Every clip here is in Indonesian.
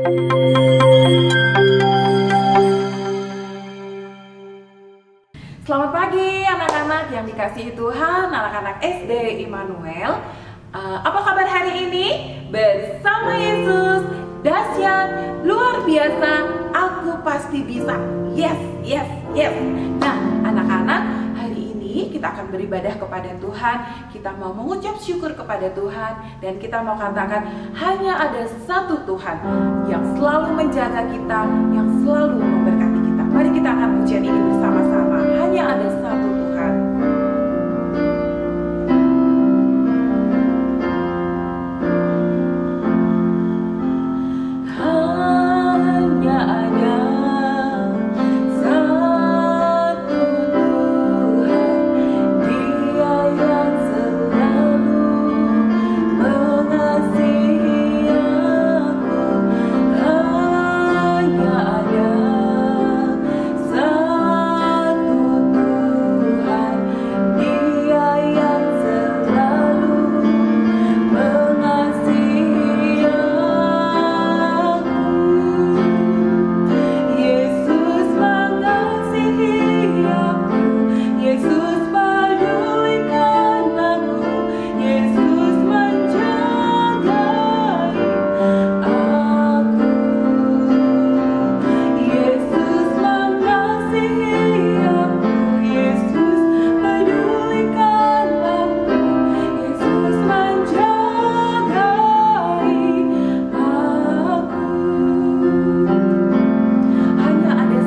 Selamat pagi anak-anak yang dikasihi Tuhan, anak-anak SD Immanuel. Apa kabar hari ini? Bersama Yesus, dahsyat, luar biasa, aku pasti bisa. Yes, yes, yes. Nah, anak-anak, hari ini kita akan beribadah kepada Tuhan. Kita mau mengucap syukur kepada Tuhan. Dan kita mau katakan, hanya ada satu Tuhan yang selalu menjaga kita, yang selalu memberkati kita. Mari kita akan pujian ini bersama-sama. Hanya ada satu Tuhan. Hanya ada satu Tuhan, Dia yang selalu mengasihi aku. Hanya ada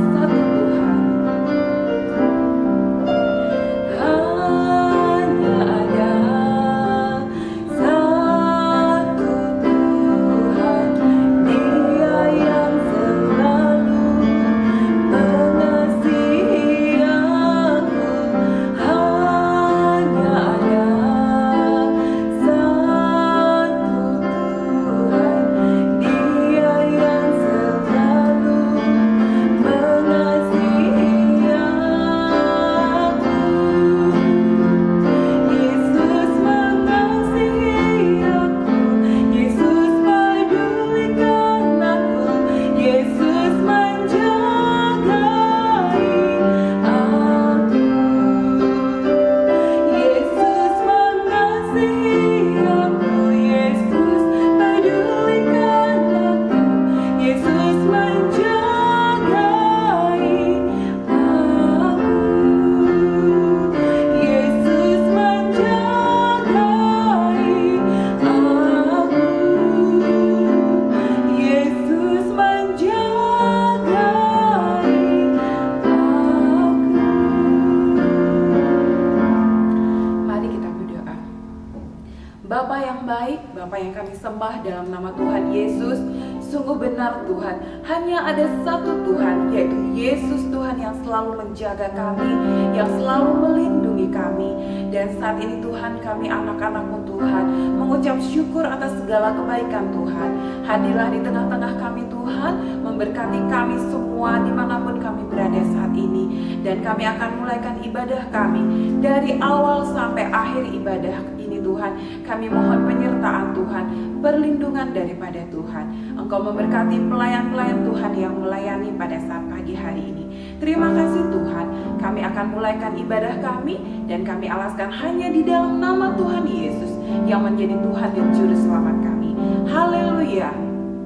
Bapa yang baik, Bapa yang kami sembah dalam nama Tuhan Yesus. Sungguh benar Tuhan, hanya ada satu Tuhan, yaitu Yesus Tuhan yang selalu menjaga kami, yang selalu melindungi kami. Dan saat ini Tuhan, kami anak-anak-Mu Tuhan, mengucap syukur atas segala kebaikan Tuhan. Hadirlah di tengah-tengah kami Tuhan, memberkati kami semua dimanapun kami berada saat ini. Dan kami akan mulaikan ibadah kami, dari awal sampai akhir ibadah ini Tuhan. Kami mohon penyertaan Tuhan, perlindungan daripada Tuhan. Engkau memberkati pelayan-pelayan Tuhan yang melayani pada saat pagi hari ini. Terima kasih Tuhan, kami akan mulaikan ibadah kami dan kami alaskan hanya di dalam nama Tuhan Yesus yang menjadi Tuhan dan Juru Selamat kami. Haleluya,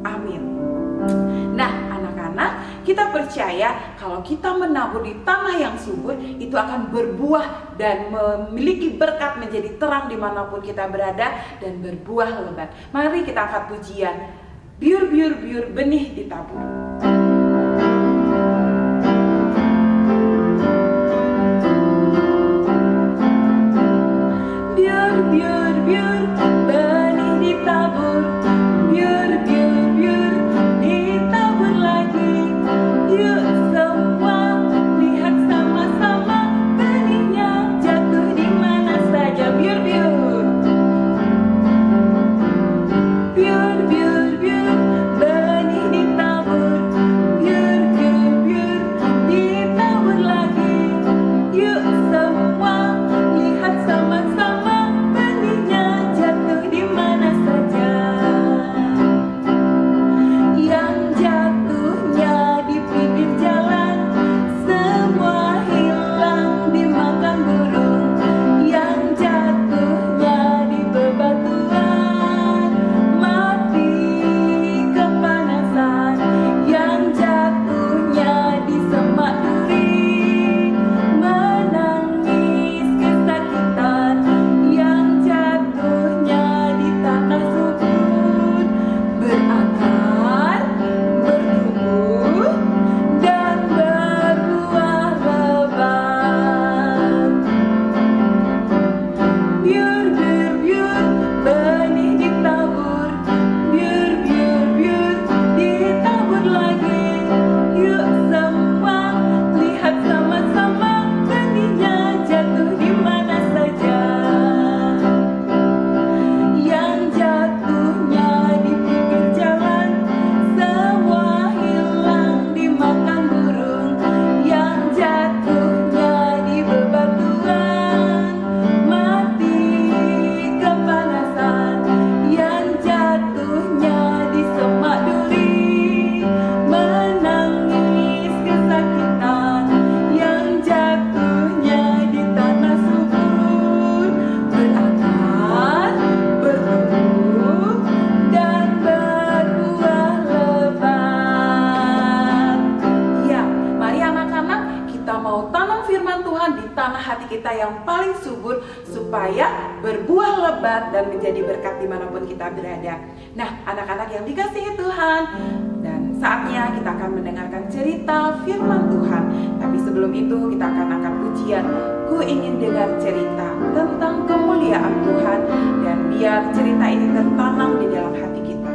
amin. Nah anak-anak, kita percaya kalau kita menabur di tanah yang subur, itu akan berbuah dan memiliki berkat menjadi terang dimanapun kita berada dan berbuah lebat. Mari kita angkat pujian, biur biur biur benih ditabur. Biur biur biur benih ditabur, biur biur biur ditabur lagi. Yuk semua lihat sama-sama benihnya jatuh di mana saja. Biur biur biur biur biur benih ditabur. duri, menangis kesakitan yang jatuhnya di tanah subur, berakar, bertumbuh, dan berbuah lebat. Ya, mari anak-anak, kita mau tanam firman Tuhan di tanah hati kita yang paling subur, supaya berbuah lebat dan menjadi berkat dimanapun kita berada. Nah, anak-anak yang dikasihi Tuhan, dan saatnya kita akan mendengarkan cerita firman Tuhan. Tapi sebelum itu kita akan angkat pujian, Ku Ingin Dengar Cerita, tentang kemuliaan Tuhan. Dan biar cerita ini tertanam di dalam hati kita.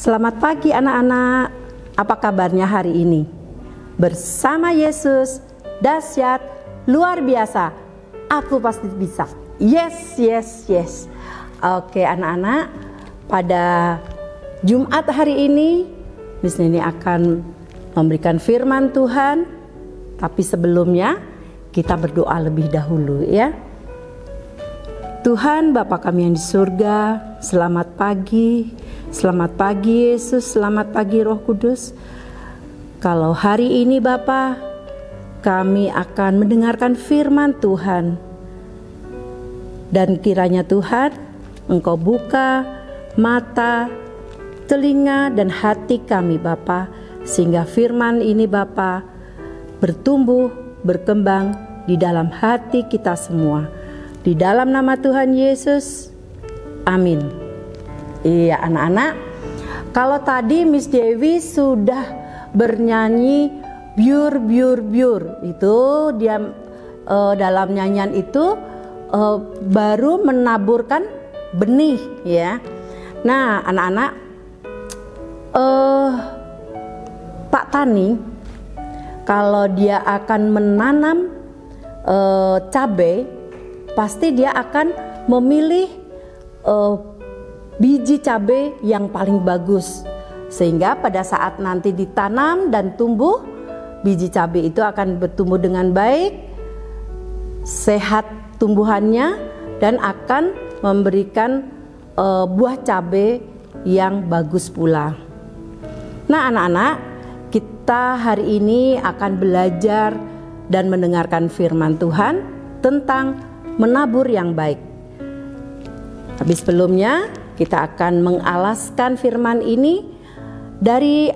Selamat pagi anak-anak, apa kabarnya hari ini? Bersama Yesus, dahsyat, luar biasa, aku pasti bisa. Yes, yes, yes. Oke anak-anak, pada Jumat hari ini Miss Neni akan memberikan firman Tuhan. Tapi sebelumnya kita berdoa lebih dahulu ya. Tuhan Bapa kami yang di surga, selamat pagi. Selamat pagi Yesus, selamat pagi Roh Kudus. Kalau hari ini Bapa, kami akan mendengarkan firman Tuhan. Dan kiranya Tuhan, Engkau buka mata, telinga dan hati kami Bapa, sehingga firman ini Bapa bertumbuh, berkembang di dalam hati kita semua. Di dalam nama Tuhan Yesus, amin. Iya anak-anak, kalau tadi Miss Dewi sudah bernyanyi biur biur biur, itu dia dalam nyanyian itu baru menaburkan benih ya. Nah anak-anak, Pak Tani kalau dia akan menanam cabai, pasti dia akan memilih biji cabai yang paling bagus, sehingga pada saat nanti ditanam dan tumbuh, biji cabai itu akan bertumbuh dengan baik, sehat tumbuhannya, dan akan memberikan buah cabai yang bagus pula. Nah anak-anak, kita hari ini akan belajar dan mendengarkan firman Tuhan tentang menabur yang baik. Tapi sebelumnya kita akan mengalaskan firman ini dari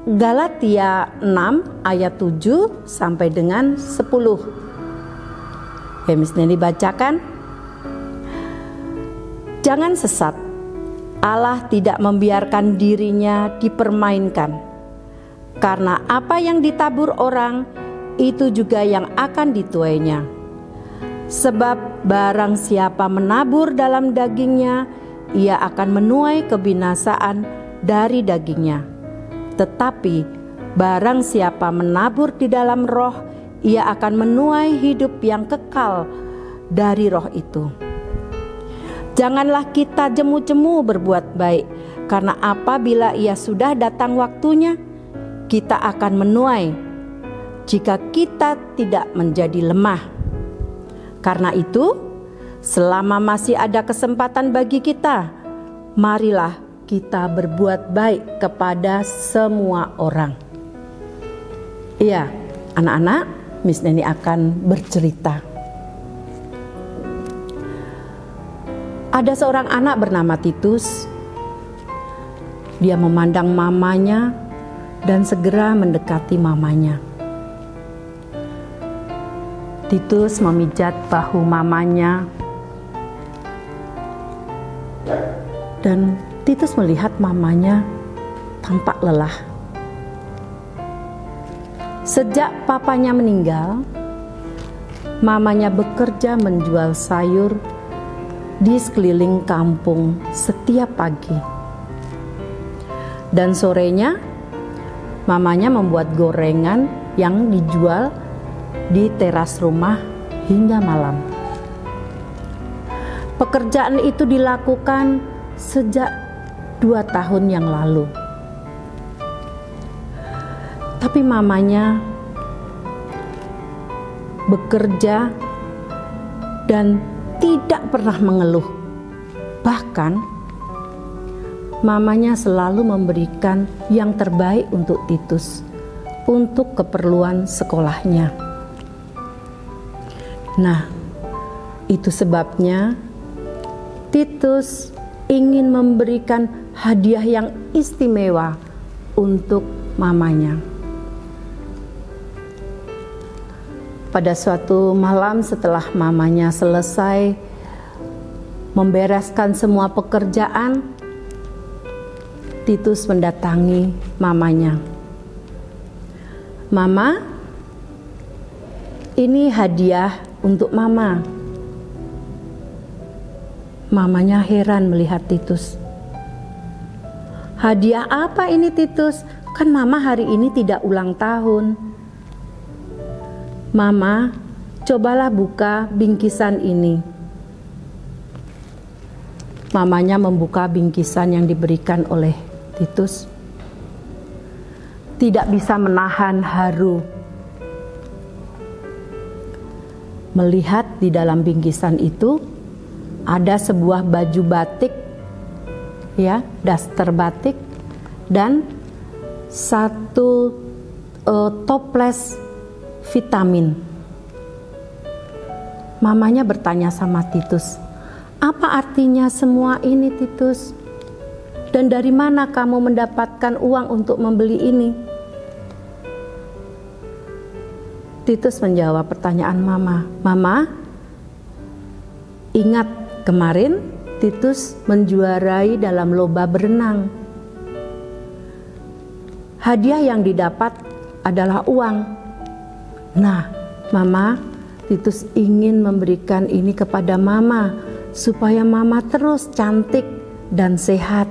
Galatia 6 ayat 7 sampai dengan 10. Ya, Miss Neni bacakan. Jangan sesat. Allah tidak membiarkan dirinya dipermainkan. Karena apa yang ditabur orang, itu juga yang akan dituainya. Sebab barang siapa menabur dalam dagingnya, ia akan menuai kebinasaan dari dagingnya. Tetapi barang siapa menabur di dalam roh, ia akan menuai hidup yang kekal dari roh itu. Janganlah kita jemu-jemu berbuat baik, karena apabila ia sudah datang waktunya, kita akan menuai jika kita tidak menjadi lemah. Karena itu, selama masih ada kesempatan bagi kita, marilah kita berbuat baik kepada semua orang. Iya, anak-anak, Miss Neni akan bercerita. Ada seorang anak bernama Titus. Dia memandang mamanya dan segera mendekati mamanya. Titus memijat bahu mamanya, dan Titus melihat mamanya tampak lelah. Sejak papanya meninggal, mamanya bekerja menjual sayur di sekeliling kampung setiap pagi. Dan sorenya, mamanya membuat gorengan yang dijual di teras rumah hingga malam. Pekerjaan itu dilakukan sejak 2 tahun yang lalu. Tapi mamanya bekerja dan tidak pernah mengeluh. Bahkan mamanya selalu memberikan yang terbaik untuk Titus untuk keperluan sekolahnya. Nah, itu sebabnya Titus ingin memberikan hadiah yang istimewa untuk mamanya. Pada suatu malam setelah mamanya selesai membereskan semua pekerjaan, Titus mendatangi mamanya. "Mama, ini hadiah untuk Mama." Mamanya heran melihat Titus. "Hadiah apa ini, Titus? Kan Mama hari ini tidak ulang tahun." "Mama, cobalah buka bingkisan ini." Mamanya membuka bingkisan yang diberikan oleh Titus. Tidak bisa menahan haru melihat di dalam bingkisan itu ada sebuah baju batik, ya, daster batik, dan satu toples vitamin. Mamanya bertanya sama Titus, "Apa artinya semua ini, Titus? Dan dari mana kamu mendapatkan uang untuk membeli ini?" Titus menjawab pertanyaan mama. "Mama, ingat kemarin Titus menjuarai dalam lomba berenang. Hadiah yang didapat adalah uang. Nah, Mama, Titus ingin memberikan ini kepada Mama supaya Mama terus cantik dan sehat."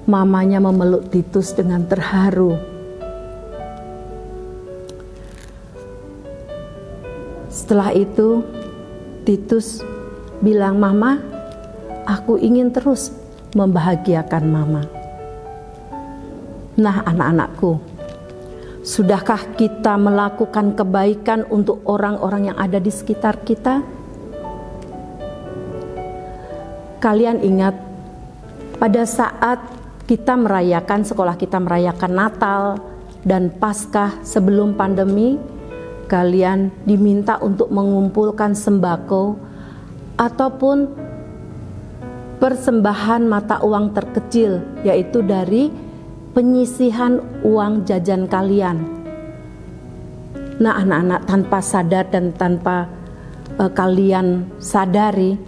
Mamanya memeluk Titus dengan terharu. Setelah itu, Titus bilang, "Mama, aku ingin terus membahagiakan Mama." Nah, anak-anakku, sudahkah kita melakukan kebaikan untuk orang-orang yang ada di sekitar kita? Kalian ingat pada saat kita merayakan, sekolah kita merayakan Natal dan Paskah sebelum pandemi, kalian diminta untuk mengumpulkan sembako ataupun persembahan mata uang terkecil, yaitu dari penyisihan uang jajan kalian. Nah, anak-anak, tanpa sadar dan tanpa kalian sadari,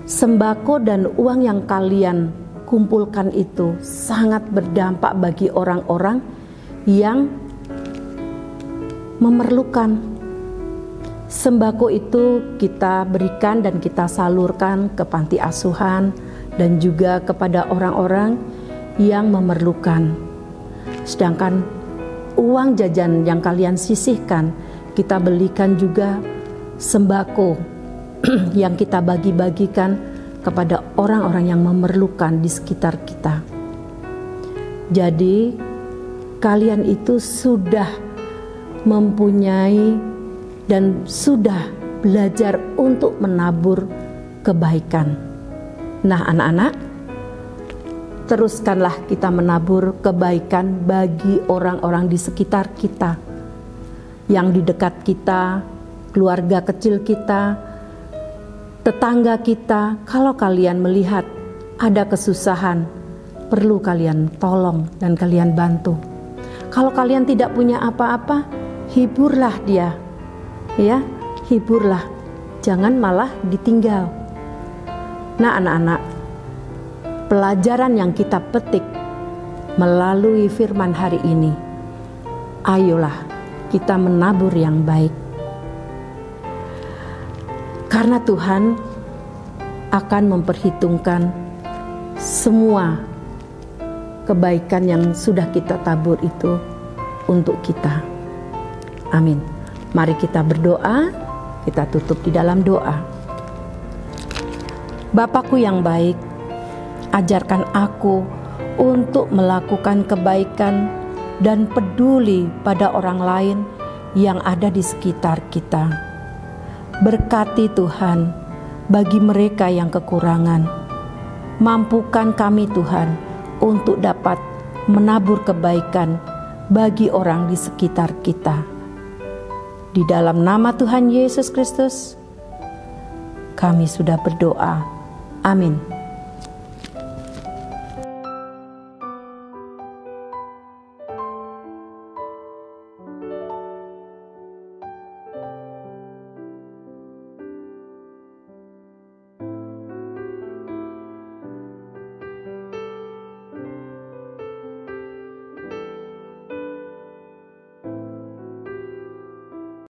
sembako dan uang yang kalian kumpulkan itu sangat berdampak bagi orang-orang yang memerlukan. Sembako itu kita berikan dan kita salurkan ke panti asuhan dan juga kepada orang-orang yang memerlukan. Sedangkan uang jajan yang kalian sisihkan, kita belikan juga sembako yang kita bagi-bagikan kepada orang-orang yang memerlukan di sekitar kita. Jadi kalian itu sudah mempunyai dan sudah belajar untuk menabur kebaikan. Nah anak-anak, teruskanlah kita menabur kebaikan bagi orang-orang di sekitar kita, yang di dekat kita, keluarga kecil kita, tetangga kita. Kalau kalian melihat ada kesusahan, perlu kalian tolong dan kalian bantu. Kalau kalian tidak punya apa-apa, hiburlah dia, ya, hiburlah, jangan malah ditinggal. Nah anak-anak, pelajaran yang kita petik melalui firman hari ini, ayolah kita menabur yang baik. Karena Tuhan akan memperhitungkan semua kebaikan yang sudah kita tabur itu untuk kita. Amin. Mari kita berdoa, kita tutup di dalam doa. Bapakku yang baik, ajarkan aku untuk melakukan kebaikan dan peduli pada orang lain yang ada di sekitar kita. Berkati Tuhan bagi mereka yang kekurangan. Mampukan kami Tuhan untuk dapat menabur kebaikan bagi orang di sekitar kita. Di dalam nama Tuhan Yesus Kristus, kami sudah berdoa. Amin.